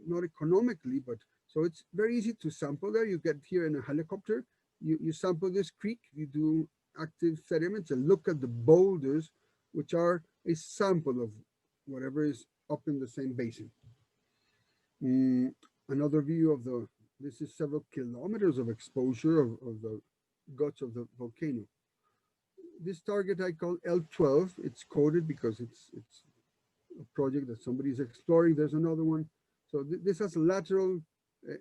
not economically, but so it's very easy to sample there. You get here in a helicopter, you sample this creek, you do active sediments and look at the boulders, which are a sample of whatever is up in the same basin. Another view of this is several kilometers of exposure of the guts of the volcano. This target I call L12. It's coded because it's a project that somebody is exploring. There's another one. So this has a lateral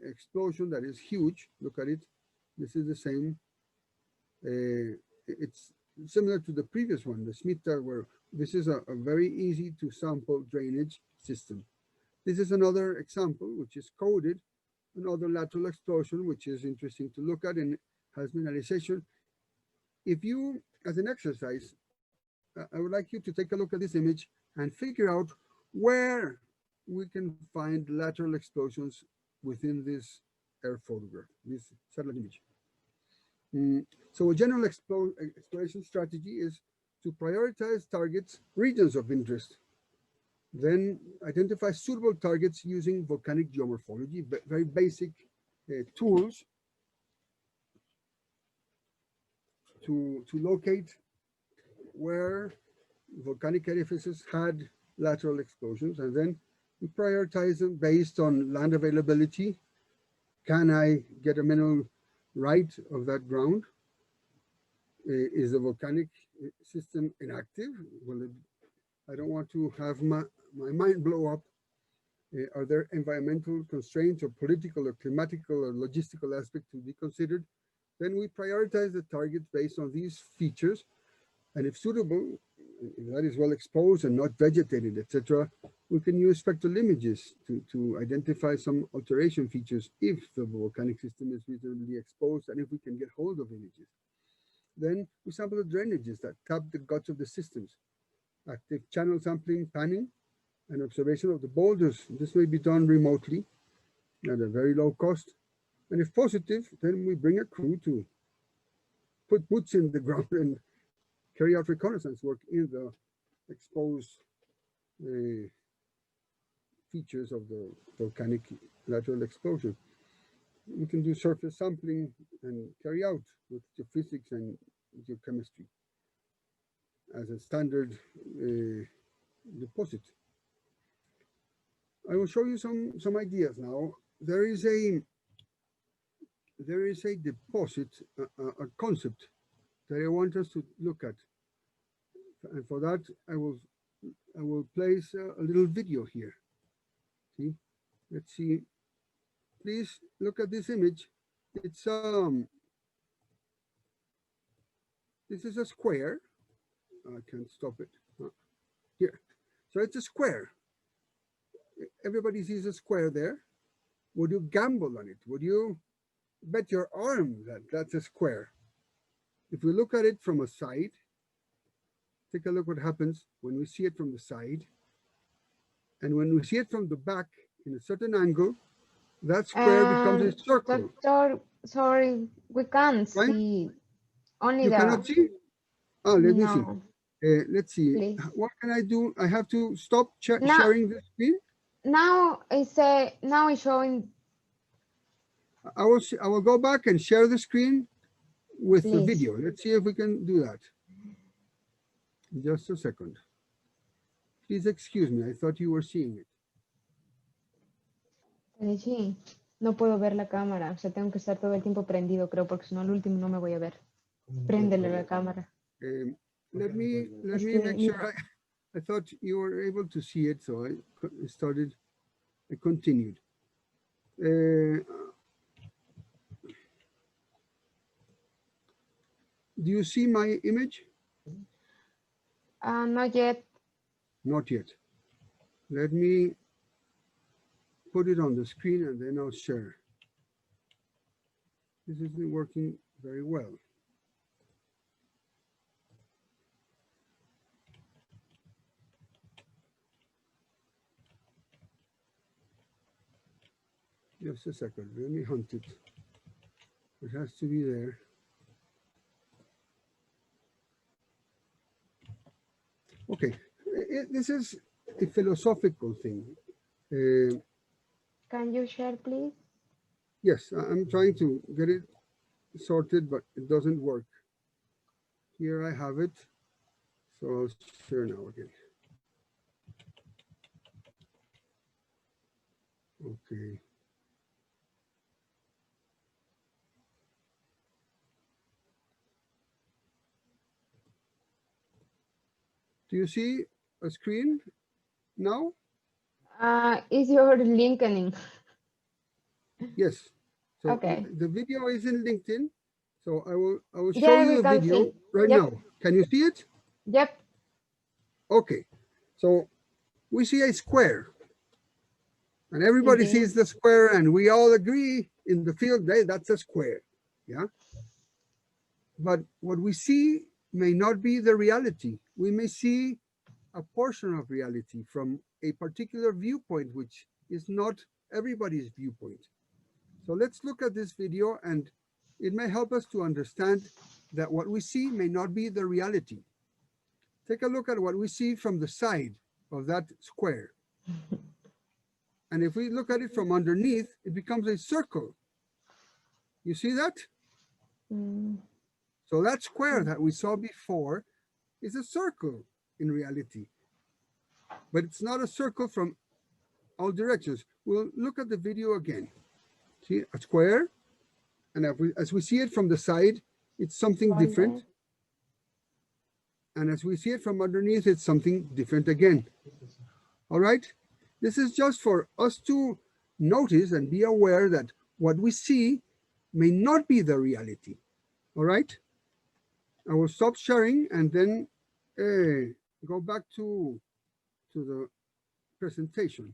explosion that is huge. Look at it. This is the same It's similar to the previous one, the Smita, where this is a very easy to sample drainage system. This is another example, which is coded, another lateral explosion, which is interesting to look at and has mineralization. If you, as an exercise, I would like you to take a look at this image and figure out where we can find lateral explosions within this air photograph, this satellite image. So a general exploration strategy is to prioritize targets, regions of interest, then identify suitable targets using volcanic geomorphology, very basic tools to locate where volcanic edifices had lateral explosions, and then we prioritize them based on land availability. Can I get a mineral right of that ground? Is the volcanic system inactive? Will it, I don't want to have my mind blow up. Are there environmental constraints or political or climatical or logistical aspect to be considered? Then we prioritize the targets based on these features, and if suitable, if that is well exposed and not vegetated, etc., we can use spectral images to identify some alteration features if the volcanic system is reasonably exposed and if we can get hold of images. Then we sample the drainages that tap the guts of the systems, active channel sampling, panning, and observation of the boulders. This may be done remotely at a very low cost. And if positive, then we bring a crew to put boots in the ground and carry out reconnaissance work in the exposed features of the volcanic lateral explosion. We can do surface sampling and carry out with geophysics and geochemistry as a standard deposit. I will show you some ideas now. There is a deposit, a concept that I want us to look at, and for that I will place a little video here. See, let's see. Please look at this image. It's this is a square. I can't stop it here. So it's a square. Everybody sees a square there. Would you gamble on it? Would you bet your arm that that's a square? If we look at it from a side, take a look what happens when we see it from the side. And when we see it from the back in a certain angle, that square becomes a circle. Doctor, sorry, we can't see. Only you cannot see? Oh, let me see. Let's see. Please. What can I do? I have to stop sharing the screen? Now it's showing. I will go back and share the screen with the video. Let's see if we can do that. Just a second. Please excuse me. I thought you were seeing it. Sí, no puedo ver la cámara. O sea, tengo que estar todo el tiempo prendido, creo, porque si no al último no me voy a ver. Préndele la cámara. Let me make sure. I thought you were able to see it, so I continued. Do you see my image? Not yet. Not yet. Let me put it on the screen and then I'll share. This isn't working very well. Just a second, let me hunt it. It has to be there. Okay, this is a philosophical thing. Can you share, please? Yes, I'm trying to get it sorted, but it doesn't work. Here I have it. So I'll share now again. Okay. Do you see a screen now? Is your LinkedIn? Yes. So okay. the video is in LinkedIn, So I will show Yeah, you we the can video see. right Yep, now. Can you see it? yep. Okay. So we see a square, and everybody Okay. sees the square, and we all agree in the field that that's a square. Yeah. But what we see may not be the reality. We may see a portion of reality from a particular viewpoint, which is not everybody's viewpoint. So let's look at this video, and it may help us to understand that what we see may not be the reality. Take a look at what we see from the side of that square. And if we look at it from underneath, it becomes a circle. You see that? Mm, So that square that we saw before is a circle in reality, but it's not a circle from all directions. We'll look at the video again. See a square, and as we see it from the side, it's something all different. right. And as we see it from underneath, it's something different again. All right? This is just for us to notice and be aware that what we see may not be the reality. All right? I will stop sharing and then go back to the presentation.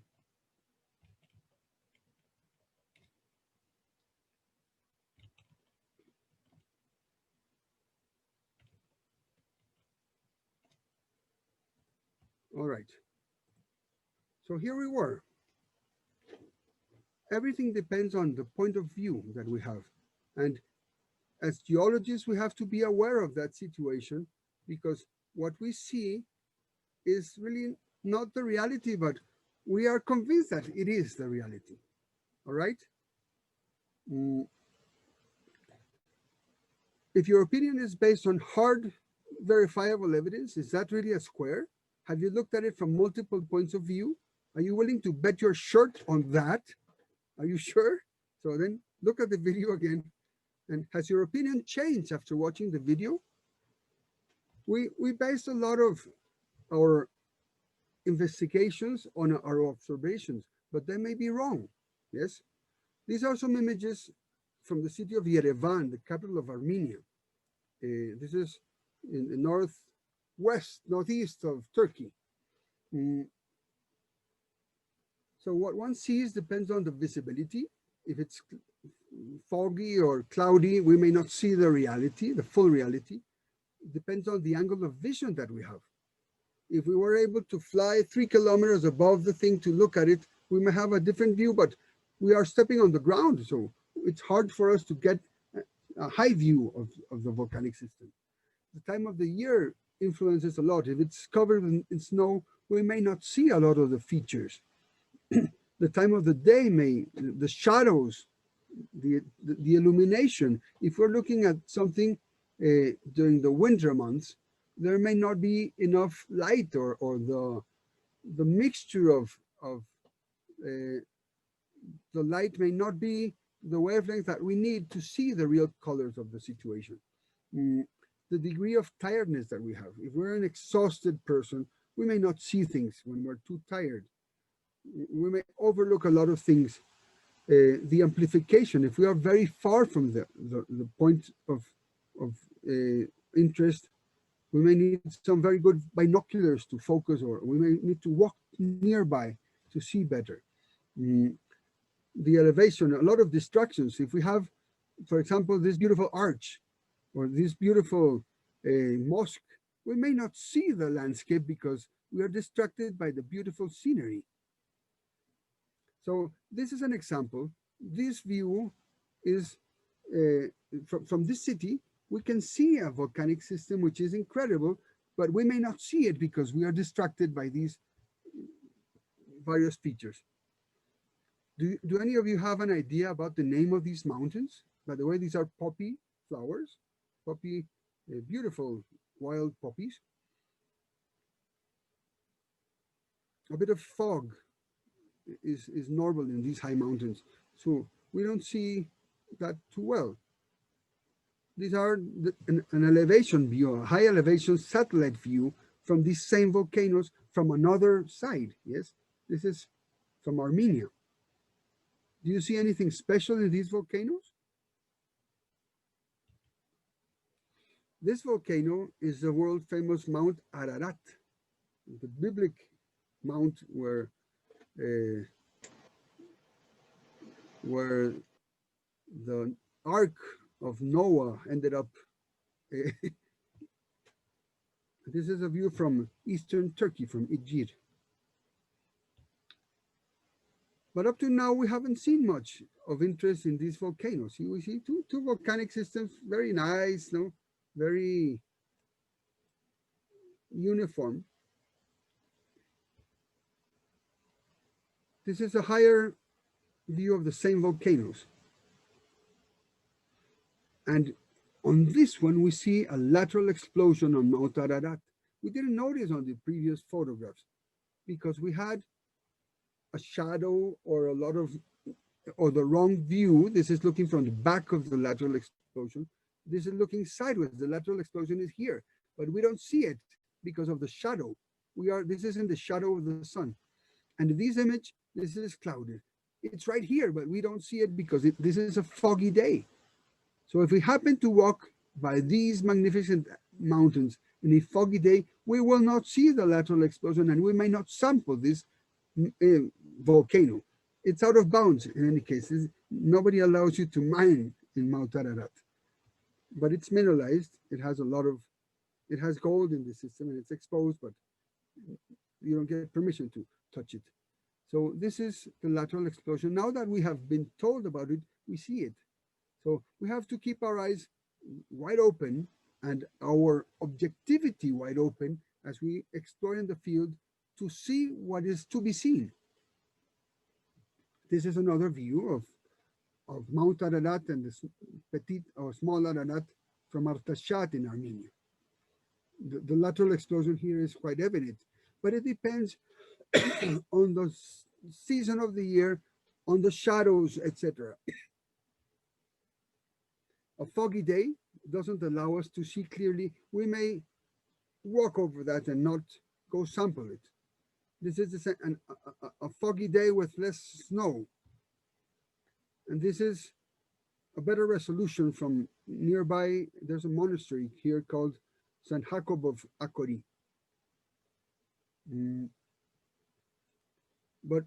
All right. So here we were. Everything depends on the point of view that we have. And as geologists, we have to be aware of that situation, because what we see is really not the reality, but we are convinced that it is the reality. All right? If your opinion is based on hard, verifiable evidence, is that really a square? Have you looked at it from multiple points of view? Are you willing to bet your shirt on that? Are you sure? So then look at the video again. And has your opinion changed after watching the video? We based a lot of our investigations on our observations, but they may be wrong. Yes? These are some images from the city of Yerevan, the capital of Armenia. This is in the northeast of Turkey. So what one sees depends on the visibility. If it's foggy or cloudy, we may not see the reality, the full reality. It depends on the angle of vision that we have. If we were able to fly 3 kilometers above the thing to look at it, we may have a different view, but we are stepping on the ground, so it's hard for us to get a high view of the volcanic system. The time of the year influences a lot. If it's covered in snow, we may not see a lot of the features. The time of the day the shadows, the illumination. If we're looking at something during the winter months, there may not be enough light, or the mixture of the light may not be the wavelength that we need to see the real colors of the situation. The degree of tiredness that we have. If we're an exhausted person, we may not see things when we're too tired. We may overlook a lot of things. The amplification, if we are very far from the point of interest, we may need some very good binoculars to focus, or we may need to walk nearby to see better. The elevation, a lot of distractions. If we have, for example, this beautiful arch or this beautiful mosque, we may not see the landscape because we are distracted by the beautiful scenery. So this is an example. This view is from this city. We can see a volcanic system, which is incredible, but we may not see it because we are distracted by these various features. Do any of you have an idea about the name of these mountains? By the way, these are poppy flowers, poppy, beautiful wild poppies. A bit of fog is normal in these high mountains, so we don't see that too well. These are an elevation view, a high elevation satellite view from these same volcanoes from another side. Yes, this is from Armenia. Do you see anything special in these volcanoes? This volcano is the world famous Mount Ararat, the biblical mount uh, where the Ark of Noah ended up. This is a view from eastern Turkey, from Ijir. But up to now, we haven't seen much of interest in these volcanoes. We see two volcanic systems, very nice, no, very uniform. This is a higher view of the same volcanoes. And on this one, we see a lateral explosion on Mount Ararat. We didn't notice on the previous photographs because we had a shadow or the wrong view. This is looking from the back of the lateral explosion. This is looking sideways. The lateral explosion is here, but we don't see it because of the shadow. This is in the shadow of the sun. And in this image, this is clouded. It's right here, but we don't see it because this is a foggy day. So if we happen to walk by these magnificent mountains in a foggy day, we will not see the lateral explosion and we may not sample this volcano. It's out of bounds in any case. Nobody allows you to mine in Mount Ararat. But it's mineralized. It has gold in the system and it's exposed, but you don't get permission to touch it. So this is the lateral explosion. Now that we have been told about it, we see it. So we have to keep our eyes wide open and our objectivity wide open as we explore in the field to see what is to be seen. This is another view of Mount Ararat and the small Ararat from Artashat in Armenia. The lateral explosion here is quite evident, but it depends on the season of the year, on the shadows, etc. A foggy day doesn't allow us to see clearly. We walk over that and not go sample it. This is a foggy day with less snow. And this is a better resolution from nearby. There's a monastery here called St. Jacob of Akori. But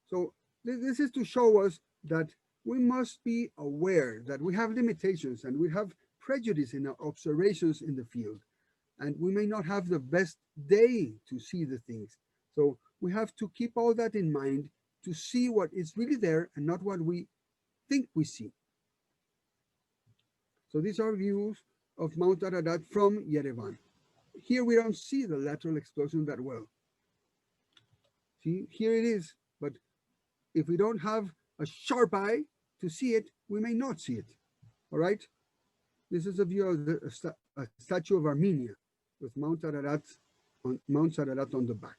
so this is to show us that we must be aware that we have limitations and we have prejudice in our observations in the field. And we may not have the best day to see the things. So we have to keep all that in mind to see what is really there and not what we think we see. So these are views of Mount Ararat from Yerevan. Here we don't see the lateral explosion that well. See, here it is, but if we don't have a sharp eye to see it, we may not see it, all right? This is a view of a statue of Armenia with Mount Ararat on the back.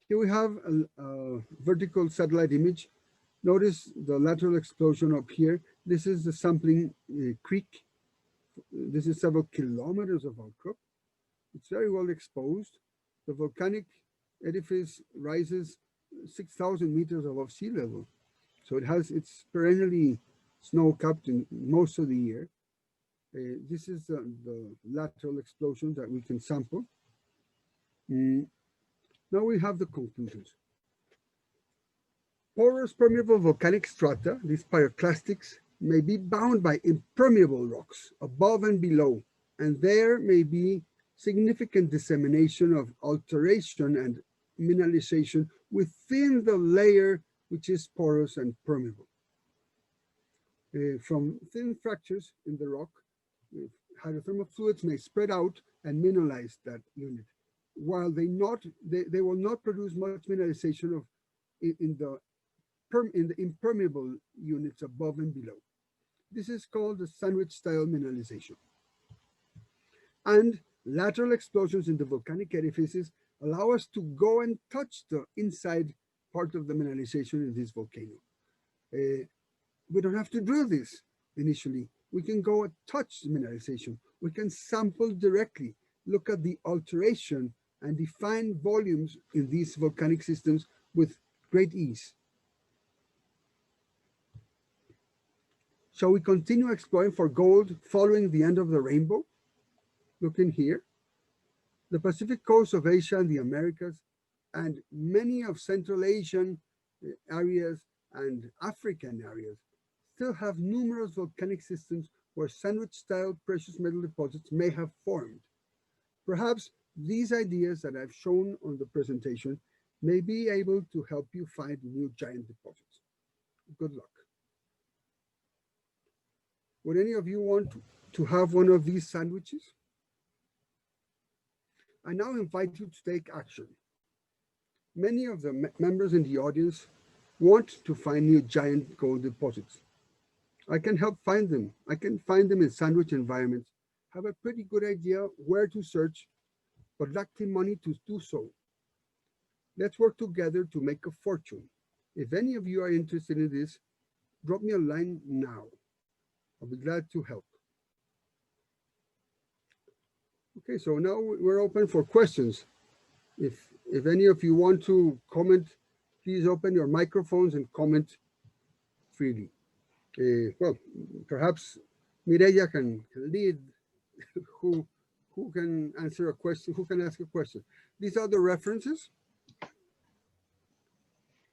Here we have a vertical satellite image. Notice the lateral explosion up here. This is the sampling creek. This is several kilometers of outcrop. It's very well exposed. The volcanic edifice rises 6,000 meters above sea level. So it's perennially snow-capped in most of the year. This is the lateral explosion that we can sample. Now we have the conclusions. Porous permeable volcanic strata, these pyroclastics, may be bound by impermeable rocks above and below, and there may be significant dissemination of alteration and mineralization within the layer which is porous and permeable. From thin fractures in the rock, hydrothermal fluids may spread out and mineralize that unit, while they will not produce much mineralization in the impermeable units above and below. This is called the sandwich-style mineralization. And lateral explosions in the volcanic edifices allow us to go and touch the inside part of the mineralization in this volcano. We don't have to drill this initially. We can go and touch the mineralization. We can sample directly, look at the alteration and define volumes in these volcanic systems with great ease. Shall we continue exploring for gold following the end of the rainbow? Look in here. The Pacific coast of Asia and the Americas, and many of Central Asian areas and African areas still have numerous volcanic systems where sandwich-style precious metal deposits may have formed. Perhaps these ideas that I've shown on the presentation may be able to help you find new giant deposits. Good luck. Would any of you want to have one of these sandwiches? I now invite you to take action. Many of the members in the audience want to find new giant gold deposits. I can help find them. I can find them in sandwich environments, have a pretty good idea where to search, but lack the money to do so. Let's work together to make a fortune. If any of you are interested in this, drop me a line now. I'll be glad to help. Okay, so now we're open for questions. If any of you want to comment, please open your microphones and comment freely. Well, perhaps Mireya can lead who can answer a question, who can ask a question. These are the references.